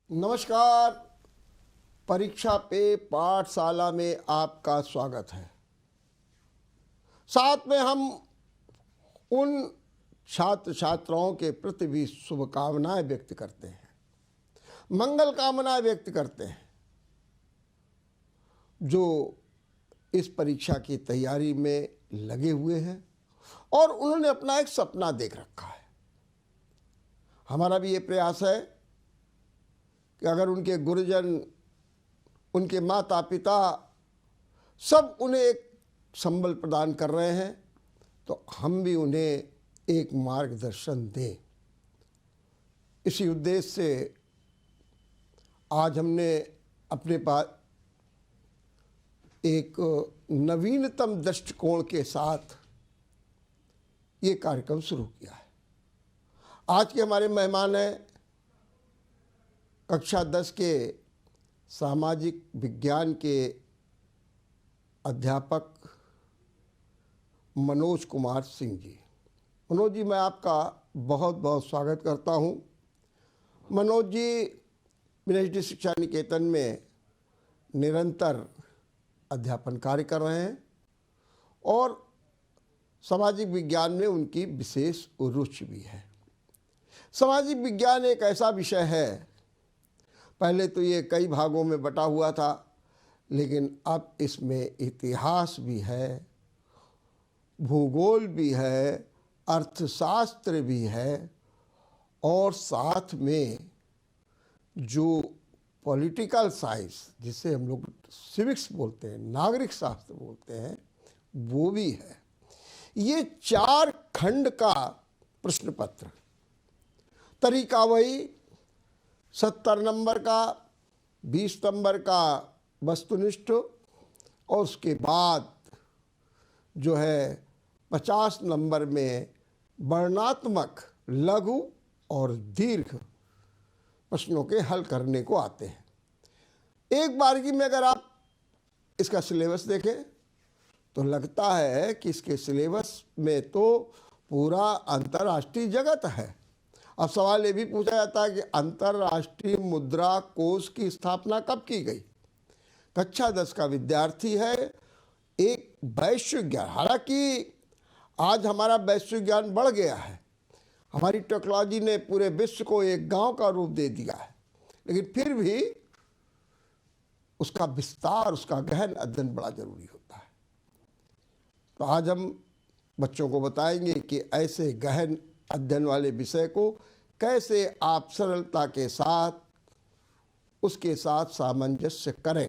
नमस्कार। परीक्षा पे पाठशाला में आपका स्वागत है। साथ में हम उन छात्र छात्राओं के प्रति भी शुभकामनाएं व्यक्त करते हैं, मंगल कामनाएं व्यक्त करते हैं, जो इस परीक्षा की तैयारी में लगे हुए हैं और उन्होंने अपना एक सपना देख रखा है। हमारा भी ये प्रयास है कि अगर उनके गुरुजन, उनके माता पिता सब उन्हें एक संबल प्रदान कर रहे हैं तो हम भी उन्हें एक मार्गदर्शन दें। इसी उद्देश्य से आज हमने अपने पास एक नवीनतम दृष्टिकोण के साथ ये कार्यक्रम शुरू किया है। आज के हमारे मेहमान हैं कक्षा 10 के सामाजिक विज्ञान के अध्यापक मनोज कुमार सिंह जी। मनोज जी, मैं आपका बहुत बहुत स्वागत करता हूं। मनोज जी यूनिवर्सिटी शिक्षा निकेतन में निरंतर अध्यापन कार्य कर रहे हैं और सामाजिक विज्ञान में उनकी विशेष रुचि भी है। सामाजिक विज्ञान एक ऐसा विषय है, पहले तो ये कई भागों में बटा हुआ था, लेकिन अब इसमें इतिहास भी है, भूगोल भी है, अर्थशास्त्र भी है और साथ में जो पॉलिटिकल साइंस, जिसे हम लोग सिविक्स बोलते हैं, नागरिक शास्त्र बोलते हैं, वो भी है। ये 4 खंड का प्रश्न पत्र, तरीका वही 70 नंबर का, 20 नंबर का वस्तुनिष्ठ और उसके बाद जो है 50 नंबर में वर्णनात्मक, लघु और दीर्घ प्रश्नों के हल करने को आते हैं। एक बारगी में अगर आप इसका सिलेबस देखें तो लगता है कि इसके सिलेबस में तो पूरा अंतर्राष्ट्रीय जगत है। अब सवाल ये भी पूछा जाता है कि अंतर्राष्ट्रीय मुद्रा कोष की स्थापना कब की गई। कक्षा 10 का विद्यार्थी है, एक वैश्विक ज्ञान, हालांकि आज हमारा वैश्विक ज्ञान बढ़ गया है, हमारी टेक्नोलॉजी ने पूरे विश्व को एक गांव का रूप दे दिया है, लेकिन फिर भी उसका विस्तार, उसका गहन अध्ययन बड़ा जरूरी होता है। तो आज हम बच्चों को बताएंगे कि ऐसे गहन अध्ययन वाले विषय को कैसे आप सरलता के साथ उसके साथ सामंजस्य करें।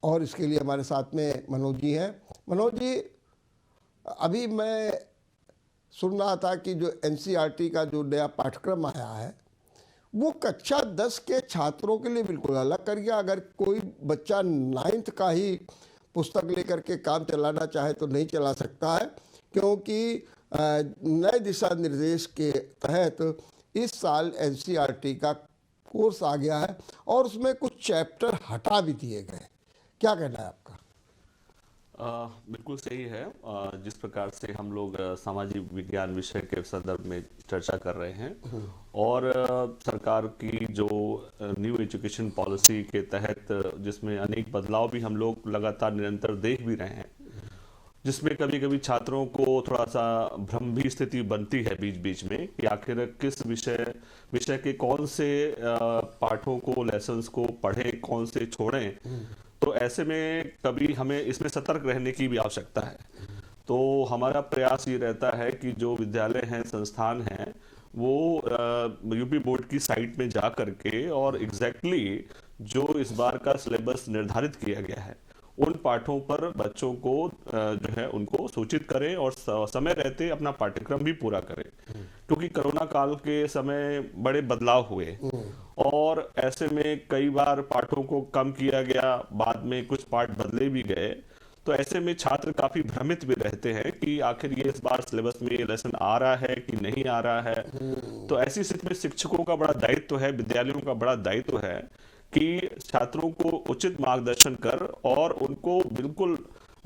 और इसके लिए हमारे साथ में मनोज जी हैं। मनोज जी, अभी मैं सुन रहा था कि जो एनसीईआरटी का जो नया पाठ्यक्रम आया है वो कक्षा 10 के छात्रों के लिए बिल्कुल अलग कर गया। अगर कोई बच्चा 9th का ही पुस्तक लेकर के काम चलाना चाहे तो नहीं चला सकता है, क्योंकि नए दिशा निर्देश के तहत इस साल एनसीईआरटी का कोर्स आ गया है और उसमें कुछ चैप्टर हटा भी दिए गए। क्या कहना है आपका? बिल्कुल सही है। जिस प्रकार से हम लोग सामाजिक विज्ञान विषय के संदर्भ में चर्चा कर रहे हैं और सरकार की जो न्यू एजुकेशन पॉलिसी के तहत जिसमें अनेक बदलाव भी हम लोग लगातार निरंतर देख भी रहे हैं, जिसमें कभी कभी छात्रों को थोड़ा सा भ्रम भी स्थिति बनती है बीच बीच में कि आखिर किस विषय के कौन से पाठों को, लेसन्स को पढ़ें, कौन से छोड़ें। तो ऐसे में कभी हमें इसमें सतर्क रहने की भी आवश्यकता है। तो हमारा प्रयास ये रहता है कि जो विद्यालय हैं, संस्थान हैं, वो यूपी बोर्ड की साइट में जा करके और एग्जैक्टली जो इस बार का सिलेबस निर्धारित किया गया है उन पाठों पर बच्चों को जो है उनको सूचित करें और समय रहते अपना पाठ्यक्रम भी पूरा करें, क्योंकि कोरोना काल के समय बड़े बदलाव हुए और ऐसे में कई बार पाठों को कम किया गया, बाद में कुछ पाठ बदले भी गए। तो ऐसे में छात्र काफी भ्रमित भी रहते हैं कि आखिर ये इस बार सिलेबस में ये लेसन आ रहा है कि नहीं आ रहा है। तो ऐसी स्थिति में शिक्षकों का बड़ा दायित्व है, विद्यालयों का बड़ा दायित्व है कि छात्रों को उचित मार्गदर्शन कर और उनको बिल्कुल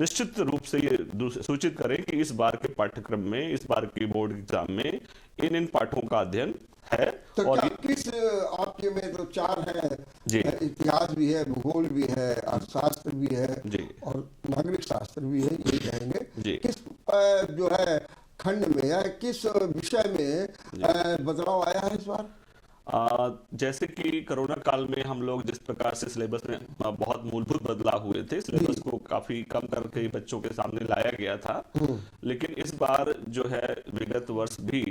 निश्चित रूप से ये सूचित करें कि इस बार के पाठ्यक्रम में, इस बार के बोर्ड एग्जाम में इन पाठों का अध्ययन है। तो और क्या किस आपके में तो चार है, जी इतिहास भी है, भूगोल भी है, अर्थशास्त्र भी है जी और नागरिक शास्त्र भी है, ये कहेंगे जी किस जो है खंड में या किस विषय में बदलाव आया है इस बार? जैसे कि कोरोना काल में हम लोग जिस प्रकार से सिलेबस में बहुत मूलभूत बदलाव हुए थे, सिलेबस को काफी कम करके बच्चों के सामने लाया गया था। लेकिन इस बार जो है विगत वर्ष भी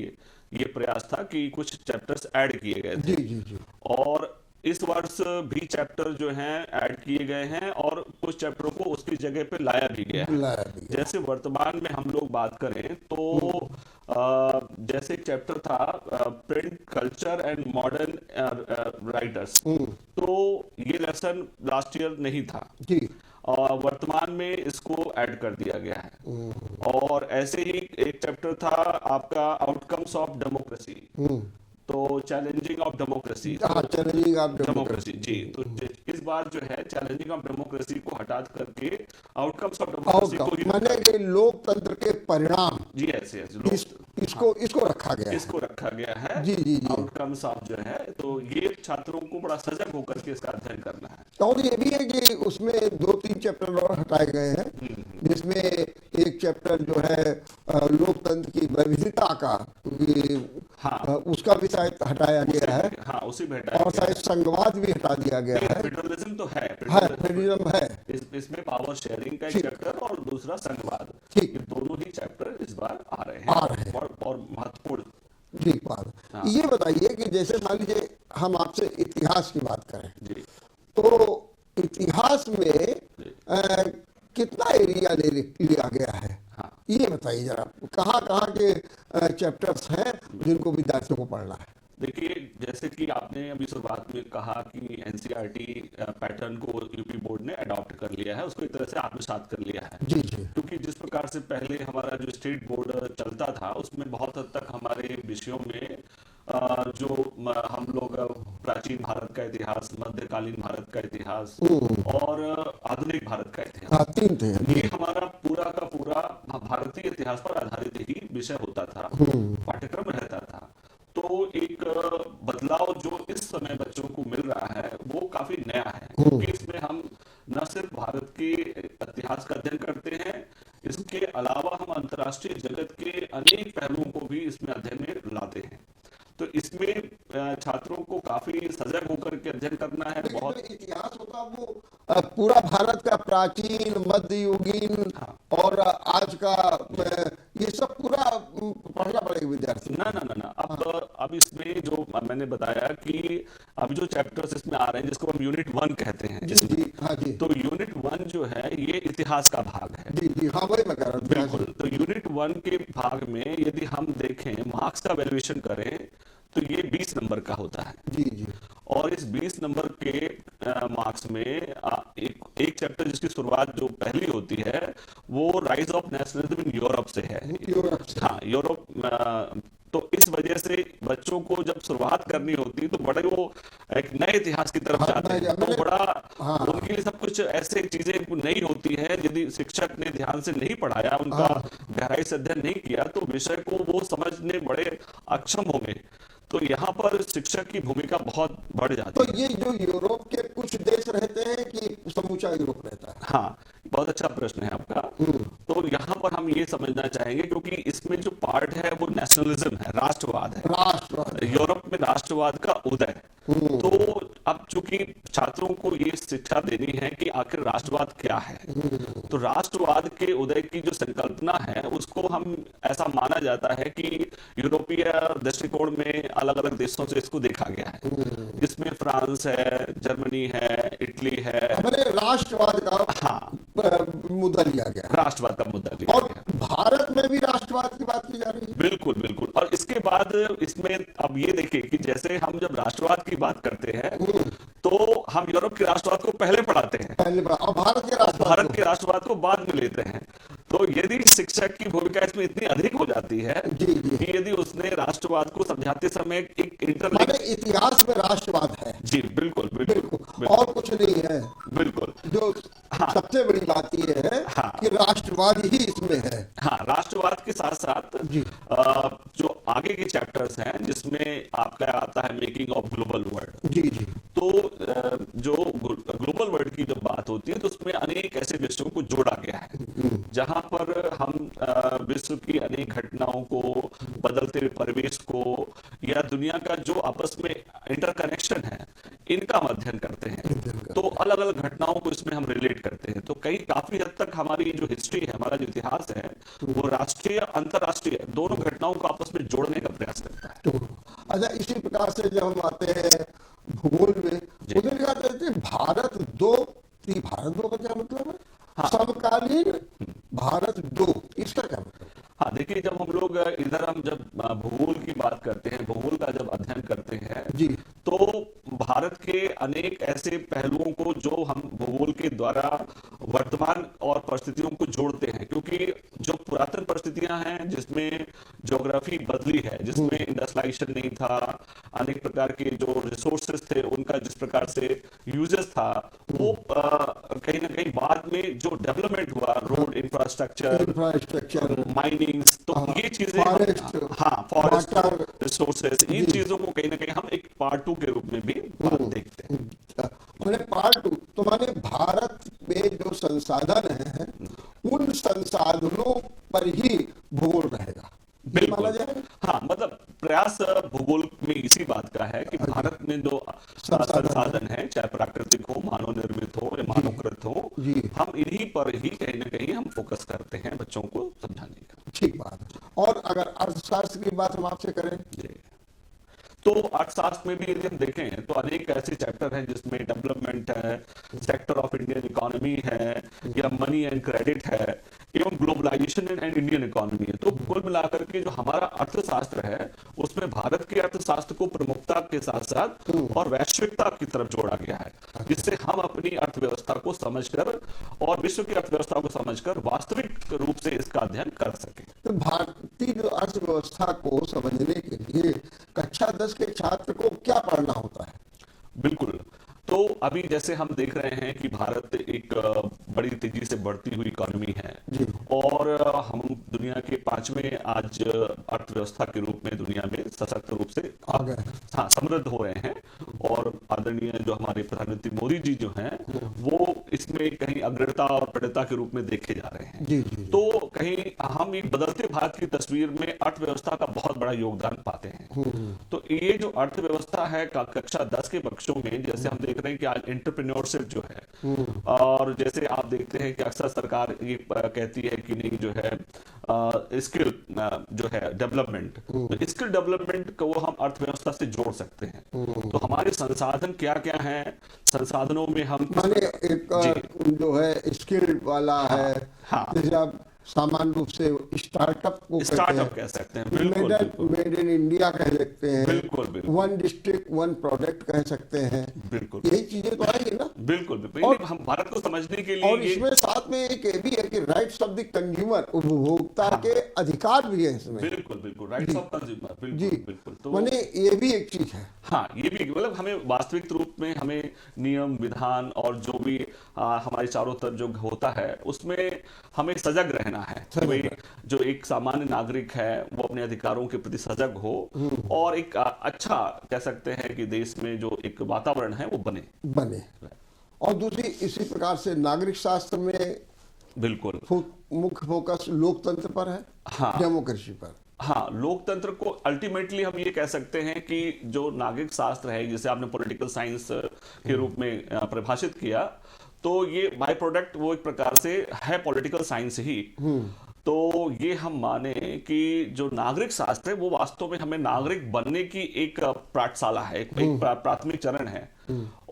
ये प्रयास था कि कुछ चैप्टर्स ऐड किए गए जी थे, जी जी और इस वर्ष भी चैप्टर जो हैं ऐड किए गए हैं और कुछ चैप्टरों को उसकी जगह पे लाया भी गया है। लाया भी गया। जैसे वर्तमान में हम लोग बात करें तो जैसे एक चैप्टर था print culture and modern writers, तो ये लेसन लास्ट ईयर नहीं था जी और वर्तमान में इसको ऐड कर दिया गया है। और ऐसे ही एक चैप्टर था आपका आउटकम्स ऑफ डेमोक्रेसी, तो चैलेंजिंग ऑफ डेमोक्रेसी, हाँ, चैलेंजिंग ऑफ डेमोक्रेसी जी। तो इस बार जो है चैलेंजिंग ऑफ डेमोक्रेसी को हटा करके आउटकम्स ऑफ डेमोक्रेसी को ही माने कि लोकतंत्र के परिणाम, जी ऐसे इसको रखा गया है। इसको रखा गया है जी जी जी। आउटकम्स ऑफ जो है, तो ये छात्रों को बड़ा सजग होकर के इसका अध्ययन करना है। और ये भी है कि उसमें 2-3 चैप्टर और हटाए गए हैं, जिसमें एक चैप्टर जो है लोकतंत्र की विविधता का, हाँ उसका भी शायद हटाया गया है, हाँ उसी में और शायद संघवाद भी हटा दिया गया है। फेडरलिज्म तो है, फेडरलिज्म है। इसमें पावर शेयरिंग का एक चैप्टर और दूसरा संघवाद, ठीक। ये दोनों ही चैप्टर इस बार आ रहे आ रहे हैं। और महत्वपूर्ण। ठीक बात। हाँ। ये बताइए कि जैसे मान लीजिए हम आपसे इतिहास की बात करें, जी तो इतिहास में कितना एरिया लिया गया है, हाँ ये बताइए जरा, कहाँ कहाँ के चैप्टर्स हैं जिनको विद्यार्थियों को पढ़ना है? देखिए, जैसे कि आपने अभी शुरुआत में कहा कि एनसीईआरटी पैटर्न को यूपी बोर्ड ने अडॉप्ट कर लिया है, उसको एक तरह से आत्मसात कर लिया है। जी जी क्योंकि जिस प्रकार से पहले हमारा जो स्टेट बोर्ड चलता था उसमें बहुत हद तक हमारे विषयों में जो हम लोग प्राचीन भारत का इतिहास, मध्यकालीन भारत का इतिहास और आधुनिक भारत का इतिहास, हाँ, 3 थे। ये हमारा पूरा का पूरा भारतीय इतिहास पर आधारित ही विषय होता था, पाठ्यक्रम रहता था। तो एक बदलाव जो इस समय बच्चों को मिल रहा है वो काफी नया है, क्योंकि इसमें हम न सिर्फ भारत के इतिहास का अध्ययन करते हैं, इसके अलावा हम अंतर्राष्ट्रीय जगत के अनेक पहलुओं को भी इसमें अध्ययन में लाते हैं। तो इसमें छात्रों को काफी सजग होकर के अध्ययन करना है। बहुत इतिहास होता वो पूरा भारत का प्राचीन, मध्ययुगीन और आज का, ये सब पूरा पढ़ना पड़ेगा विद्यार्थी। ना अब इसमें जो मैंने बताया कि अभी जो चैप्टर्स इसमें आ रहे हैं जिसको हम यूनिट 1 कहते हैं, जी हाँ जी। तो यूनिट 1 जो है ये इतिहास का भाग है। जी जी हाँ, वही मैं कह रहा हूँ। बिल्कुल। तो यूनिट 1 के भाग में यदि हम देखें, मार्क्स का वैल्यूएशन करें तो ये 20 नंबर का होता है। जी जी। और इस 20 नंबर के मार्क्स में एक चैप्टर जिसकी शुरुआत जो पहली होती है वो rise of nationalism in Europe से है। यूरोप से। हाँ, यूरोप। तो इस वजह से बच्चों को जब शुरुआत करनी होती है तो बड़े वो एक नए इतिहास की तरफ जाते हैं, तो बड़ा उनके लिए सब कुछ ऐसे चीजें नहीं होती है। यदि शिक्षक ने ध्यान से नहीं पढ़ाया, उनका गहराई से अध्ययन नहीं किया, तो विषय को वो समझने बड़े अक्षम होंगे। तो यहाँ पर शिक्षक की भूमिका बहुत बढ़ जाती है। तो ये जो यूरोप के कुछ देश रहते हैं कि समूचा यूरोप रहता है? हाँ, बहुत अच्छा प्रश्न है आपका। तो यहाँ पर हम ये समझना चाहेंगे, क्योंकि इसमें जो पार्ट है वो नेशनलिज्म है, राष्ट्रवाद है। राष्ट्रवाद, यूरोप में राष्ट्रवाद का उदय। तो अब चूंकि छात्रों को ये शिक्षा देनी है कि आखिर राष्ट्रवाद क्या है, तो राष्ट्रवाद के उदय की जो संकल्पना है उसको हम ऐसा माना जाता है कि यूरोपीय दृष्टिकोण में अलग अलग देशों से इसको देखा गया है, जिसमें फ्रांस है, जर्मनी है, इटली है। राष्ट्रवाद का मुद्दा लिया गया, राष्ट्रवाद का मुद्दा लिया और गया। भारत में भी राष्ट्रवाद की बात की जा रही है। बिल्कुल बिल्कुल। और इसके बाद इसमें अब ये देखिए कि जैसे हम जब राष्ट्रवाद की बात करते हैं तो हम यूरोप के राष्ट्रवाद को पहले पढ़ाते हैं, और भारत के राष्ट्रवाद को बाद में लेते हैं। तो यदि शिक्षक की भूमिका इसमें इतनी अधिक हो जाती है कि यदि उसने राष्ट्रवाद को समझाते समय एक इतिहास में राष्ट्रवाद है। जी बिल्कुल बिल्कुल, और कुछ नहीं है। बिल्कुल। जो सबसे बड़ी बात यह है कि राष्ट्रवाद ही इसमें है। हाँ, राष्ट्रवाद के साथ साथ जो आगे के चैप्टर्स हैं जिसमें आपका आता है मेकिंग ऑफ ग्लोबल वर्ल्ड। जी जी। तो जो ग्लोबल वर्ल्ड की जब बात होती है तो उसमें अनेक ऐसे विषयों को जोड़ा गया है जहां पर हम विश्व की अनेक घटनाओं को, बदलते हुए परिवेश को, या दुनिया का जो आपस में इंटरकनेक्शन है, इनका हम अध्ययन करते हैं। तो अलग अलग घटनाओं को इसमें हम रिलेट करते हैं। तो काफी हद तक हमारी जो हिस्ट्री है, हमारा जो इतिहास है, वो राष्ट्रीय अंतर्राष्ट्रीय दोनों घटनाओं को आपस में जोड़ने का प्रयास करता है। तो अच्छा, इसी प्रकार से जब हम आते हैं भूगोल में, उधर क्या कहते हैं भारत दो, भारत दो का क्या मतलब है? समकालीन भारत दो, इसका क्या मतलब? हाँ, देखिए, जब हम लोग जब भूगोल की बात करते हैं, भूगोल का जब अध्ययन करते हैं जी, तो भारत के अनेक ऐसे पहलुओं को जो हम भूगोल के द्वारा वर्तमान और परिस्थितियों को जोड़ते हैं, क्योंकि जो पुरातन परिस्थितियां हैं जिसमें ज्योग्राफी बदली है, जिसमें इंडस्ट्रियलाइजेशन नहीं था, अनेक प्रकार के जो रिसोर्सेज थे उनका जिस प्रकार से यूजेस था, वो कहीं ना कहीं बाद में जो डेवलपमेंट हुआ, रोड इंफ्रास्ट्रक्चर, माइनिंग्स, तो ये चीजें फॉरेस्ट रिसोर्सेज, इन चीजों को कहीं ना कहीं हम एक पार्ट 2 के रूप में भी देखते हैं। मैंने पार्ट 2 तो माने भारत में जो संसाधन है उन संसाधनों पर ही भूगोल रहेगा, बिल्कुल। माना जाएगा। हाँ, मतलब प्रयास भूगोल में इसी बात का है कि भारत में जो संसाधन है, चाहे प्राकृतिक हो, मानव निर्मित हो या मानवकृत हो, हम इन्हीं पर ही कहीं ना कहीं हम फोकस करते हैं बच्चों को समझाने का। ठीक बात है। और अगर अर्थशास्त्र की बात हम आपसे करें तो अर्थशास्त्र में भी यदि हम देखें तो अनेक ऐसे चैप्टर हैं जिसमें डेवलपमेंट है, सेक्टर ऑफ इंडियन इकोनॉमी है, या मनी एंड क्रेडिट है, एवं ग्लोबलाइजेशन एंड इंडियन इकोनॉमी है। तो कुल मिलाकर के जो हमारा अर्थशास्त्र है उसमें भारत के अर्थशास्त्र को प्रमुखता के साथ साथ और वैश्विकता की तरफ जोड़ा गया है, जिससे हम अपनी अर्थव्यवस्था को समझकर और विश्व की अर्थव्यवस्था को समझकर वास्तविक रूप से इसका अध्ययन कर सके। तो भारतीय जो अर्थव्यवस्था को समझने के लिए कक्षा 10 के छात्र को क्या पढ़ना होता है? बिल्कुल। तो अभी जैसे हम देख रहे हैं कि भारत एक बड़ी तेजी से बढ़ती हुई इकोनॉमी है और हम दुनिया के 5वें आज अर्थव्यवस्था के रूप में दुनिया में सशक्त रूप से समृद्ध हो रहे हैं। और आदरणीय जो हमारे प्रधानमंत्री मोदी जी जो हैं वो इसमें कहीं अग्रता और प्रगता के रूप में देखे जा रहे हैं। तो कहीं हम एक बदलते भारत की तस्वीर में अर्थव्यवस्था का बहुत बड़ा योगदान पाते हैं। तो ये जो अर्थव्यवस्था है कक्षा 10 के बच्चों में, जैसे हम देख रहे हैं कि आज एंटरप्रेन्योरशिप जो है, और जैसे आप देखते हैं कि अक्सर सरकार ये कहती है कि नहीं जो है स्किल जो है डेवलपमेंट, तो स्किल डेवलपमेंट को हम अर्थव्यवस्था से जोड़ सकते हैं। तो हमारे संसाधन क्या क्या हैं, संसाधनों में हम माने एक जो है स्किल वाला है, जैसे आप सामान्य रूप से स्टार्टअप कह सकते हैं, बिल्कुल, मेड इन इंडिया कह सकते हैं, बिल्कुल, वन डिस्ट्रिक्ट वन प्रोडक्ट कह सकते हैं, बिल्कुल, यही चीजें तो आएगी ना। बिल्कुल, और हम भारत को समझने के लिए, और इसमें साथ में एक ये भी है कि राइट्स ऑफ द कंज्यूमर, उपभोक्ता के अधिकार भी है इसमें। बिल्कुल, राइट्स ऑफ कंज्यूमर, बिल्कुल। तो माने ये भी एक चीज है। हाँ, ये भी मतलब हमें वास्तविक रूप में हमें नियम विधान और जो भी हमारे चारों तरफ जो होता है उसमें हमें सजग रहना है। जो एक सामान्य नागरिक है वो अपने अधिकारों के प्रति सजग हो और एक अच्छा कह सकते हैं कि देश में जो एक वातावरण है वो बने। और दूसरी इसी प्रकार से नागरिक शास्त्र में बिल्कुल मुख्य फोकस लोकतंत्र पर है, डेमोक्रेसी पर। हाँ, लोकतंत्र को अल्टीमेटली हम ये कह सकते हैं कि जो नागरिक शास्त्र है, जिसे आपने पॉलिटिकल साइंस के रूप में परिभाषित किया, तो ये बाय प्रोडक्ट वो एक प्रकार से है पॉलिटिकल साइंस ही। तो ये हम माने कि जो नागरिक शास्त्र है वो वास्तव में हमें नागरिक बनने की एक पाठशाला है, एक प्राथमिक चरण है।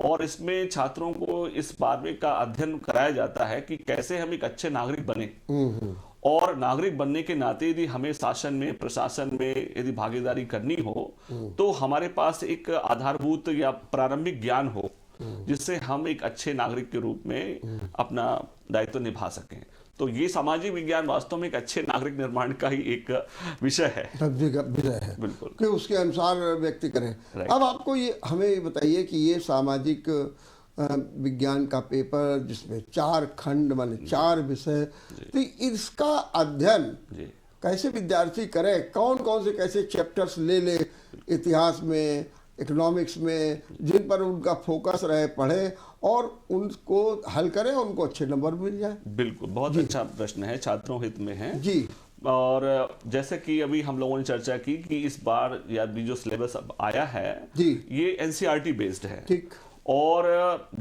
और इसमें छात्रों को इस बारे का अध्ययन कराया जाता है कि कैसे हम एक अच्छे नागरिक बने। और नागरिक बनने के नाते यदि हमें शासन में, प्रशासन में यदि भागीदारी करनी हो तो हमारे पास एक आधारभूत या प्रारंभिक ज्ञान हो जिससे हम एक अच्छे नागरिक के रूप में अपना दायित्व निभा सकें। तो ये सामाजिक विज्ञान वास्तव में एक अच्छे नागरिक निर्माण का ही एक विषय है, बिल्कुल, कि उसके अनुसार व्यक्ति करें। अब आपको ये हमें बताइए कि ये सामाजिक विज्ञान का पेपर जिसमें 4 खंड माने 4 विषय, तो इसका अध्ययन कैसे विद्यार्थी करे, कौन कौन से कैसे चैप्टर्स ले ले इतिहास में, इकोनॉमिक्स में, जिन पर उनका फोकस रहे, पढ़े और उनको हल करें, उनको अच्छे नंबर मिल जाए। बिल्कुल, बहुत अच्छा प्रश्न है, छात्रों हित में है जी। और जैसे कि अभी हम लोगों ने चर्चा की कि इस बार या भी जो सिलेबस अब आया है जी। ये एनसीईआरटी बेस्ड है। ठीक। और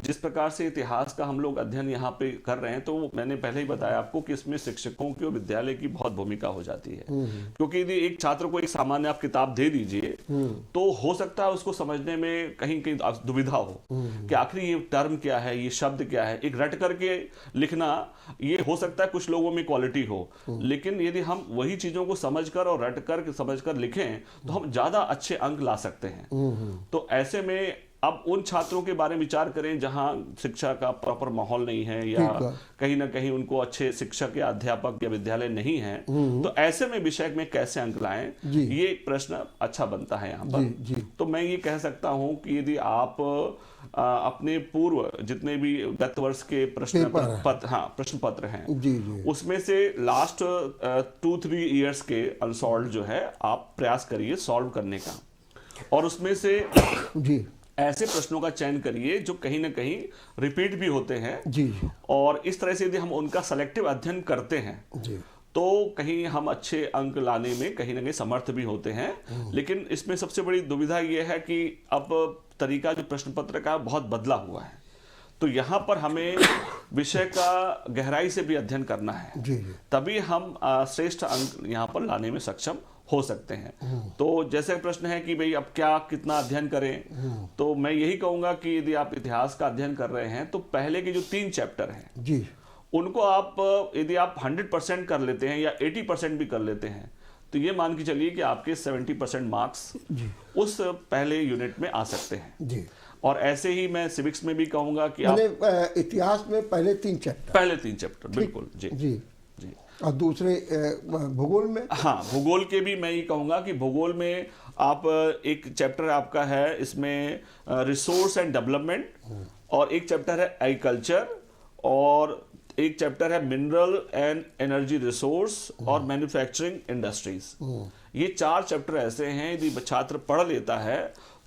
जिस प्रकार से इतिहास का हम लोग अध्ययन यहाँ पे कर रहे हैं, तो मैंने पहले ही बताया आपको कि इसमें शिक्षकों की और विद्यालय की बहुत भूमिका हो जाती है। क्योंकि यदि एक छात्र को एक सामान्य आप किताब दे दीजिए तो हो सकता है उसको समझने में कहीं कहीं दुविधा हो कि आखिर ये टर्म क्या है, ये शब्द क्या है। एक रट करके लिखना, ये हो सकता है कुछ लोगों में क्वालिटी हो, लेकिन यदि हम वही चीजों को समझकर और रट कर समझकर लिखें तो हम ज्यादा अच्छे अंक ला सकते हैं। तो ऐसे में अब उन छात्रों के बारे में विचार करें जहां शिक्षा का प्रॉपर माहौल नहीं है या कहीं ना कहीं उनको अच्छे शिक्षक या अध्यापक या विद्यालय नहीं है, तो ऐसे में विषय में कैसे अंक लाएं, ये एक प्रश्न अच्छा बनता है यहाँ पर। तो मैं ये कह सकता हूं कि यदि आप अपने पूर्व जितने भी गत वर्ष के प्रश्न पत्र हैं उसमें से लास्ट 2-3 ईयर्स के अनसॉल्व जो है आप प्रयास करिए सॉल्व करने का, और उसमें से ऐसे प्रश्नों का चयन करिए जो कहीं ना कहीं रिपीट भी होते हैं जी। और इस तरह से यदि हम उनका सेलेक्टिव अध्ययन करते हैं जी। तो कहीं हम अच्छे अंक लाने में कहीं ना कहीं समर्थ भी होते हैं। लेकिन इसमें सबसे बड़ी दुविधा यह है कि अब तरीका जो प्रश्न पत्र का बहुत बदला हुआ है, तो यहाँ पर हमें विषय का गहराई से भी अध्ययन करना है, तभी हम श्रेष्ठ अंक यहाँ पर लाने में सक्षम हो सकते हैं। तो जैसे प्रश्न है कि भाई अब क्या कितना अध्ययन करें, तो मैं यही कहूंगा कि यदि आप इतिहास का अध्ययन कर रहे हैं तो पहले के जो 3 चैप्टर हैं जी, उनको आप यदि आप 100% कर लेते हैं या 80% भी कर लेते हैं तो ये मान के चलिए कि आपके 70% मार्क्स उस पहले यूनिट में आ सकते हैं जी। और ऐसे ही मैं सिविक्स में भी कहूंगा कि आप इतिहास में पहले 3 चैप्टर बिल्कुल जी जी। और दूसरे भूगोल में, हाँ भूगोल के भी मैं ये कहूंगा कि भूगोल में आप एक चैप्टर आपका है इसमें रिसोर्स एंड डेवलपमेंट, और एक चैप्टर है एग्रीकल्चर, और एक चैप्टर है मिनरल एंड एनर्जी रिसोर्स और मैन्युफैक्चरिंग इंडस्ट्रीज। ये 4 चैप्टर ऐसे हैं यदि छात्र पढ़ लेता है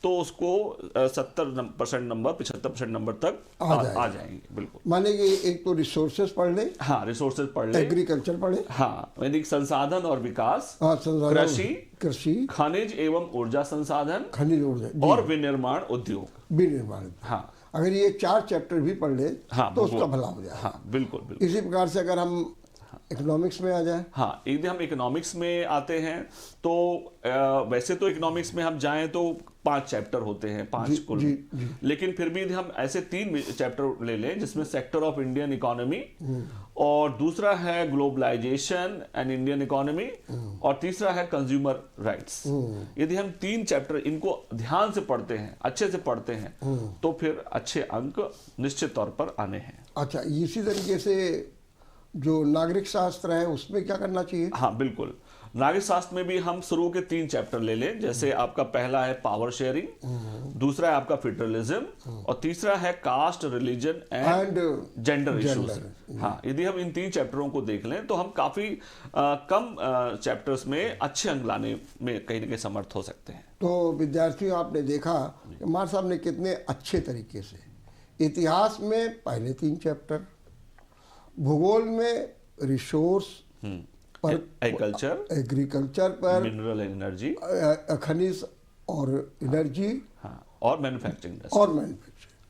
तो उसको 70% नंबर 75% नंबर तक आ जाएंगे। बिल्कुल, माने कि एक तो रिसोर्सेज पढ़ ले, हाँ रिसोर्सेज पढ़ ले, एग्रीकल्चर पढ़े, हाँ वैदिक संसाधन और विकास, कृषि, खनिज एवं ऊर्जा संसाधन, खनिज ऊर्जा और विनिर्माण उद्योग। हाँ, अगर ये 4 चैप्टर भी पढ़ ले तो उसका भला हो जाए। हाँ बिल्कुल। इसी प्रकार से अगर हम इकोनॉमिक्स में आ जाए, हाँ यदि हम इकोनॉमिक्स में आते हैं तो वैसे तो इकोनॉमिक्स में हम जाएं तो 5 चैप्टर होते हैं, 5 कुल, लेकिन फिर भी यदि हम ऐसे 3 चैप्टर ले लें जिसमें सेक्टर ऑफ इंडियन इकोनॉमी, और दूसरा है ग्लोबलाइजेशन एंड इंडियन इकोनॉमी, और तीसरा है कंज्यूमर राइट्स। यदि हम 3 चैप्टर इनको ध्यान से पढ़ते हैं, अच्छे से पढ़ते हैं, तो फिर अच्छे अंक निश्चित तौर पर आने हैं। अच्छा, इसी तरीके से जो नागरिक शास्त्र है उसमें क्या करना चाहिए? हाँ बिल्कुल, नागरिक शास्त्र में भी हम शुरू के 3 चैप्टर ले लें। जैसे आपका पहला है पावर शेयरिंग, दूसरा है आपका फेडरलिज्म, और तीसरा है caste, religion and gender issues. हाँ, यदि हम इन 3 चैप्टरों को देख लें तो हम काफी कम चैप्टर्स में अच्छे अंक लाने में कहीं ना कहीं समर्थ हो सकते हैं। तो विद्यार्थियों, आपने देखा मार साहब ने कितने अच्छे तरीके से इतिहास में पहले 3 चैप्टर, भूगोल में रिसोर्स पर, एग्रीकल्चर पर, मिनरल एनर्जी, खनिज और एनर्जी, हाँ, और मैन्युफैक्चरिंग,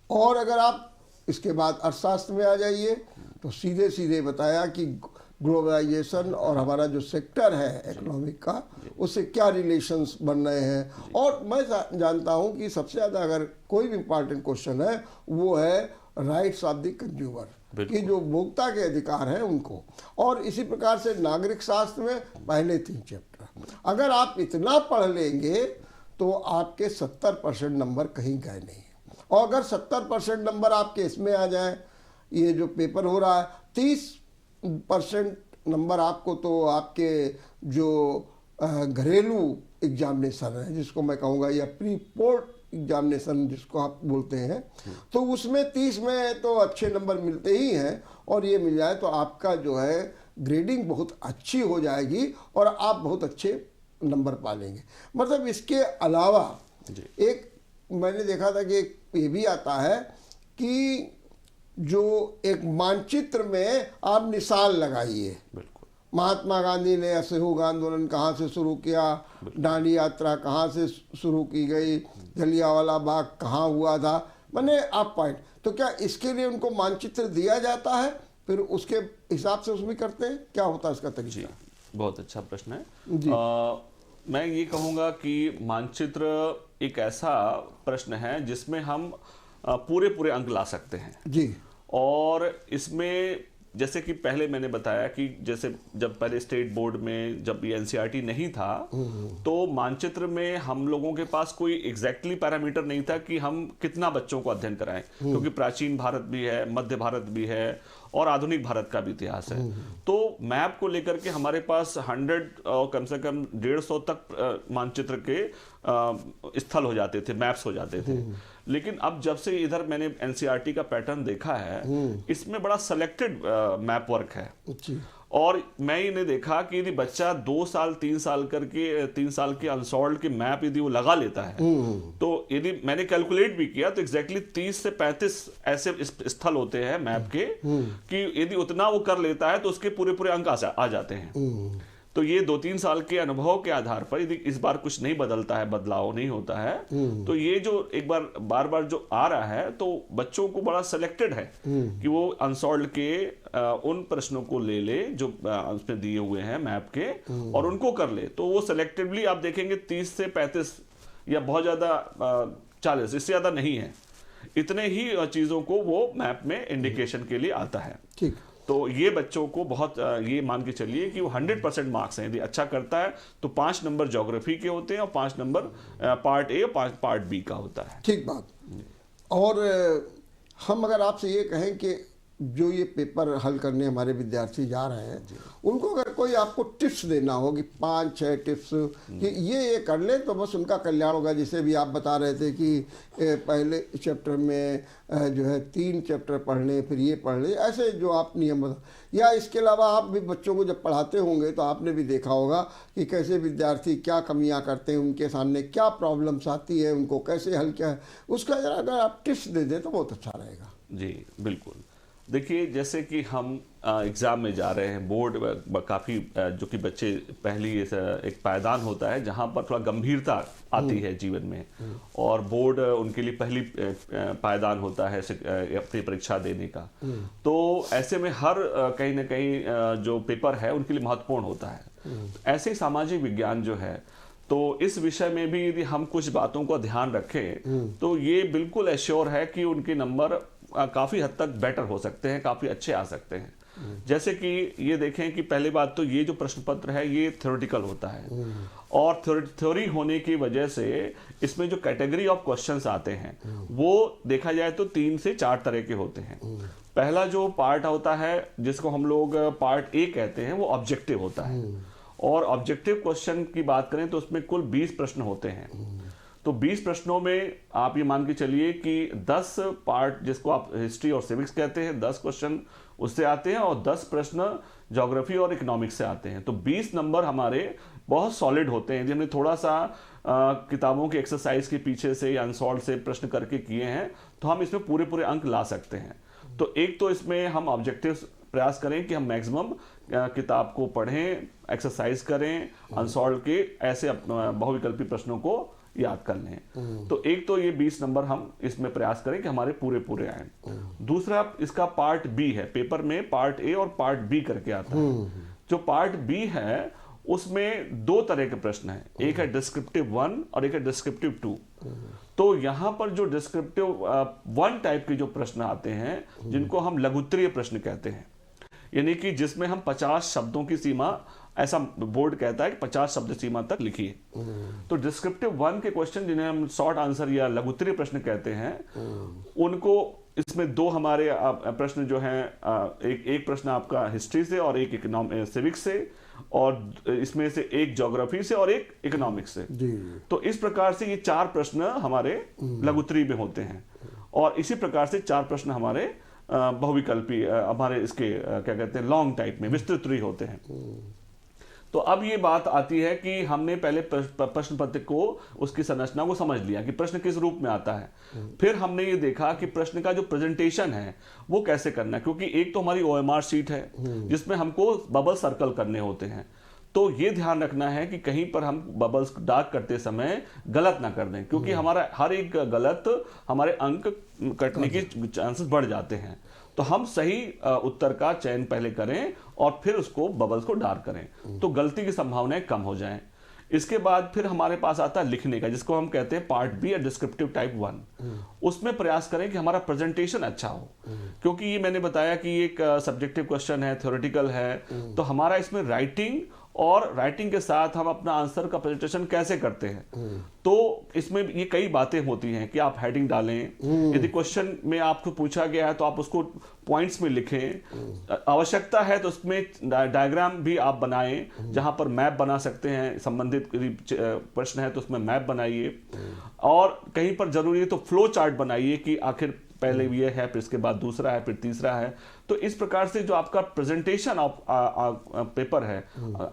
और अगर आप इसके बाद अर्थशास्त्र में आ जाइए तो सीधे सीधे बताया कि ग्लोबलाइजेशन और हमारा जो सेक्टर है इकोनॉमिक का, उससे क्या रिलेशंस बन रहे हैं। और मैं जानता हूं कि सबसे ज़्यादा अगर कोई भी इम्पॉर्टेंट क्वेश्चन है वो है राइट्स ऑफ द कंज्यूमर, कि जो उपभोक्ता के अधिकार हैं उनको। और इसी प्रकार से नागरिक शास्त्र में पहले 3 चैप्टर, अगर आप इतना पढ़ लेंगे तो आपके 70% नंबर कहीं गए नहीं। और अगर 70% नंबर आपके इसमें आ जाए, ये जो पेपर हो रहा है 30% नंबर आपको तो आपके जो घरेलू एग्जामिनेशन है जिसको मैं कहूँगा, या प्री पोर्ट एग्जामिनेशन जिसको आप बोलते हैं, तो उसमें 30 में तो अच्छे नंबर मिलते ही हैं। और ये मिल जाए तो आपका जो है ग्रेडिंग बहुत अच्छी हो जाएगी और आप बहुत अच्छे नंबर पा लेंगे। मतलब इसके अलावा एक मैंने देखा था कि एक ये भी आता है कि जो एक मानचित्र में आप निशान लगाइए। महात्मा गांधी ने असहयोग आंदोलन कहाँ से शुरू किया, दांडी यात्रा कहाँ से शुरू की गई, जलियांवाला बाग कहाँ हुआ था, मैंने आप पॉइंट। तो क्या इसके लिए उनको मानचित्र दिया जाता है, फिर उसके हिसाब से उसमें करते हैं, क्या होता है इसका तरीका? बहुत अच्छा प्रश्न है। मैं ये कहूँगा कि मानचित्र एक ऐसा प्रश्न है जिसमें हम पूरे पूरे अंक ला सकते हैं जी। और इसमें जैसे कि पहले मैंने बताया कि जैसे जब पहले स्टेट बोर्ड में जब ये एनसीईआरटी नहीं था तो मानचित्र में हम लोगों के पास कोई एग्जैक्टली पैरामीटर नहीं था कि हम कितना बच्चों को अध्ययन कराएं, क्योंकि प्राचीन भारत भी है, मध्य भारत भी है और आधुनिक भारत का भी इतिहास है। तो मैप को लेकर के हमारे पास 100 और कम से कम 150 तक मानचित्र के स्थल हो जाते थे, मैप्स हो जाते थे। लेकिन अब जब से इधर मैंने एनसीईआरटी का पैटर्न देखा है, इसमें बड़ा सेलेक्टेड मैप वर्क है। और मैं ये देखा कि यदि बच्चा 2 साल 3 साल करके 3 साल के अनसॉल्व्ड के मैप यदि वो लगा लेता है तो यदि मैंने कैलकुलेट भी किया तो एग्जैक्टली 30 से 35 ऐसे स्थल होते हैं मैप के कि यदि उतना वो कर लेता है तो उसके पूरे पूरे अंक आ जाते हैं। तो ये 2-3 साल के अनुभव के आधार पर यदि इस बार कुछ नहीं बदलता है, बदलाव नहीं होता है, तो ये जो एक बार बार जो आ रहा है तो बच्चों को बड़ा सिलेक्टेड है कि वो अनसॉल्व्ड के उन प्रश्नों को ले जो उसमें दिए हुए हैं मैप के और उनको कर ले। तो वो सिलेक्टिवली आप देखेंगे 30 से 35 या बहुत ज्यादा 40, इससे ज्यादा नहीं है, इतने ही चीजों को वो मैप में इंडिकेशन के लिए आता है। ठीक। तो ये बच्चों को बहुत ये मान के चलिए कि वो 100% मार्क्स हैं। यदि अच्छा करता है तो 5 नंबर ज्योग्राफी के होते हैं और 5 नंबर पार्ट ए और पार्ट बी का होता है। ठीक बात। और हम अगर आपसे ये कहें कि जो ये पेपर हल करने हमारे विद्यार्थी जा रहे हैं, उनको अगर कोई आपको टिप्स देना हो कि 5-6 टिप्स कि ये कर ले तो बस उनका कल्याण होगा। जैसे भी आप बता रहे थे कि पहले चैप्टर में जो है 3 चैप्टर पढ़ लें, फिर ये पढ़ लें, ऐसे जो आप नियम बता, या इसके अलावा आप भी बच्चों को जब पढ़ाते होंगे तो आपने भी देखा होगा कि कैसे विद्यार्थी क्या कमियां करते हैं, उनके सामने क्या प्रॉब्लम्स आती है, उनको कैसे हल किया है, उसका अगर आप टिप्स दे दें तो बहुत अच्छा रहेगा। जी बिल्कुल। देखिए, जैसे कि हम एग्ज़ाम में जा रहे हैं, बोर्ड काफ़ी जो कि बच्चे पहली एक पायदान होता है जहाँ पर थोड़ा गंभीरता आती है जीवन में, और बोर्ड उनके लिए पहली पायदान होता है अपनी परीक्षा देने का। तो ऐसे में हर कहीं ना कहीं जो पेपर है उनके लिए महत्वपूर्ण होता है। ऐसे ही सामाजिक विज्ञान जो है, तो इस विषय में भी यदि हम कुछ बातों को ध्यान रखें तो ये बिल्कुल एश्योर है कि उनके नंबर काफी हद तक बेटर हो सकते हैं, काफी अच्छे आ सकते हैं। जैसे कि ये देखें कि पहली बात तो ये जो प्रश्न पत्र है ये थ्योरेटिकल होता है, और थ्योरी होने की वजह से इसमें जो कैटेगरी ऑफ क्वेश्चंस आते हैं वो देखा जाए तो 3 से 4 तरह के होते हैं। पहला जो पार्ट होता है जिसको हम लोग पार्ट ए कहते हैं वो ऑब्जेक्टिव होता है, और ऑब्जेक्टिव क्वेश्चन की बात करें तो उसमें कुल 20 प्रश्न होते हैं। तो 20 प्रश्नों में आप ये मान के चलिए कि 10 पार्ट जिसको आप हिस्ट्री और सिविक्स कहते हैं, 10 क्वेश्चन उससे आते हैं और 10 प्रश्न ज्योग्राफी और इकोनॉमिक्स से आते हैं। तो 20 नंबर हमारे बहुत सॉलिड होते हैं। यदि हमने थोड़ा सा किताबों के एक्सरसाइज के पीछे से या अनसॉल्व से प्रश्न करके किए हैं तो हम इसमें पूरे पूरे अंक ला सकते हैं। तो एक तो इसमें हम ऑब्जेक्टिव प्रयास करें कि हम मैक्सिमम किताब को पढ़ें, एक्सरसाइज करें, अनसॉल्व के ऐसे बहुविकल्पी प्रश्नों को याद कर लें। तो एक तो ये 20 नंबर हम इसमें प्रयास करें कि हमारे पूरे पूरे आए। दूसरा इसका पार्ट बी है, पेपर में पार्ट ए और पार्ट बी करके आता है। जो पार्ट बी है उसमें 2 तरह के प्रश्न हैं, एक है डिस्क्रिप्टिव 1 और एक है डिस्क्रिप्टिव 2। तो यहाँ पर जो डिस्क्रिप्टिव 1 टाइप के जो प्रश्न आते हैं जिनको हम लघुत्तरीय प्रश्न कहते हैं, यानी कि जिसमें हम 50 शब्दों की सीमा, ऐसा बोर्ड कहता है कि 50 शब्द सीमा तक लिखिए। तो डिस्क्रिप्टिव 1 के क्वेश्चन जिन्हें हम शॉर्ट आंसर या लघुत्तरीय प्रश्न कहते हैं, उनको इसमें 2 हमारे प्रश्न जो हैं, एक प्रश्न आपका हिस्ट्री से और एक सिविक्स से, और इसमें से एक ज्योग्राफी से और एक इकोनॉमिक्स से। तो इस प्रकार से ये 4 प्रश्न हमारे लघुत्तरी में होते हैं, और इसी प्रकार से 4 प्रश्न हमारे बहुविकल्पी हमारे इसके क्या कहते हैं लॉन्ग टाइप में विस्तृत ट्री होते हैं। तो अब ये बात आती है कि हमने पहले प्रश्न पत्र को उसकी संरचना को समझ लिया कि प्रश्न किस रूप में आता है। फिर हमने ये देखा कि प्रश्न का जो प्रेजेंटेशन है वो कैसे करना है, क्योंकि एक तो हमारी OMR शीट है जिसमें हमको बबल सर्कल करने होते हैं। तो ये ध्यान रखना है कि कहीं पर हम बबल्स डार्क करते समय गलत ना कर दें, क्योंकि हमारा हर एक गलत हमारे अंक कटने के चांसेस बढ़ जाते हैं। तो हम सही उत्तर का चयन पहले करें और फिर उसको बबल्स को डार्क करें, तो गलती की संभावनाएं कम हो जाएं। इसके बाद फिर हमारे पास आता है लिखने का, जिसको हम कहते हैं पार्ट बी या डिस्क्रिप्टिव टाइप 1। उसमें प्रयास करें कि हमारा प्रेजेंटेशन अच्छा हो, क्योंकि ये मैंने बताया कि एक सब्जेक्टिव क्वेश्चन है, थ्योरेटिकल है, तो हमारा इसमें राइटिंग और राइटिंग के साथ हम अपना आंसर का प्रेजेंटेशन कैसे करते हैं। तो इसमें ये कई बातें होती हैं कि आप हेडिंग डालें, यदि क्वेश्चन में आपको पूछा गया है तो आप उसको पॉइंट्स में लिखें, आवश्यकता है तो उसमें डायग्राम भी आप बनाएं, जहां पर मैप बना सकते हैं, संबंधित प्रश्न है तो उसमें मैप बनाइए, और कहीं पर जरूरी है तो फ्लो चार्ट बनाइए कि आखिर पहले ये है, फिर इसके बाद दूसरा है, फिर तीसरा है। तो इस प्रकार से जो आपका प्रेजेंटेशन ऑफ पेपर है,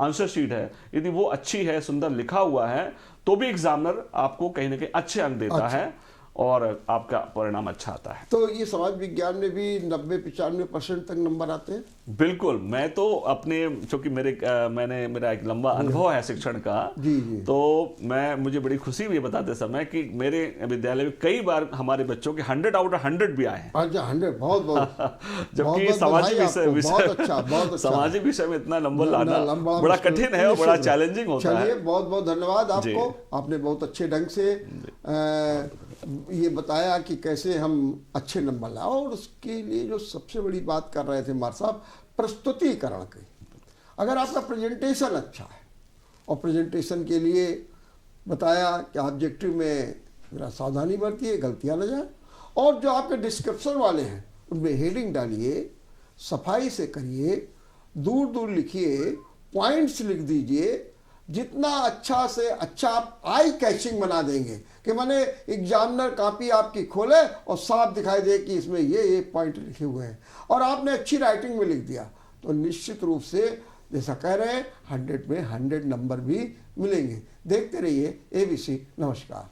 आंसर शीट है, यदि वो अच्छी है, सुंदर लिखा हुआ है, तो भी एग्जामिनर आपको कहीं ना कहीं अच्छे अंक देता है और आपका परिणाम अच्छा आता है। तो ये समाज विज्ञान में भी 90-95% तक नंबर आते हैं? बिल्कुल। मैं तो अपने, चूंकि मेरा एक लंबा अनुभव है शिक्षण का, जी। तो मुझे बड़ी खुशी हुई बताते समय कि मेरे विद्यालय में कई बार हमारे बच्चों के 100 आउट ऑफ 100 भी आए हैं। अच्छा, 100, बहुत बहुत जबकि सामाजिक बहुत अच्छा। सामाजिक विषय में इतना नंबर लाना बड़ा कठिन है और बड़ा चैलेंजिंग होता है। चलिए, बहुत बहुत धन्यवाद आपको। आपने बहुत अच्छे ढंग से ये बताया कि कैसे हम अच्छे नंबर लाए, और उसके लिए जो सबसे बड़ी बात कर रहे थे मार साहब, प्रस्तुतिकरण की। अगर आपका प्रेजेंटेशन अच्छा है, और प्रेजेंटेशन के लिए बताया कि ऑब्जेक्टिव में जरा सावधानी बरतिए, गलतियां न जाए, और जो आपके डिस्क्रिप्शन वाले हैं उनमें हेडिंग डालिए, सफाई से करिए, दूर दूर लिखिए, पॉइंट्स लिख दीजिए। जितना अच्छा से अच्छा आप आई कैचिंग बना देंगे कि माने एग्जामिनर कॉपी आपकी खोले और साफ दिखाई दे कि इसमें ये पॉइंट लिखे हुए हैं, और आपने अच्छी राइटिंग में लिख दिया, तो निश्चित रूप से जैसा कह रहे हैं 100 में 100 नंबर भी मिलेंगे। देखते रहिए ABC। नमस्कार।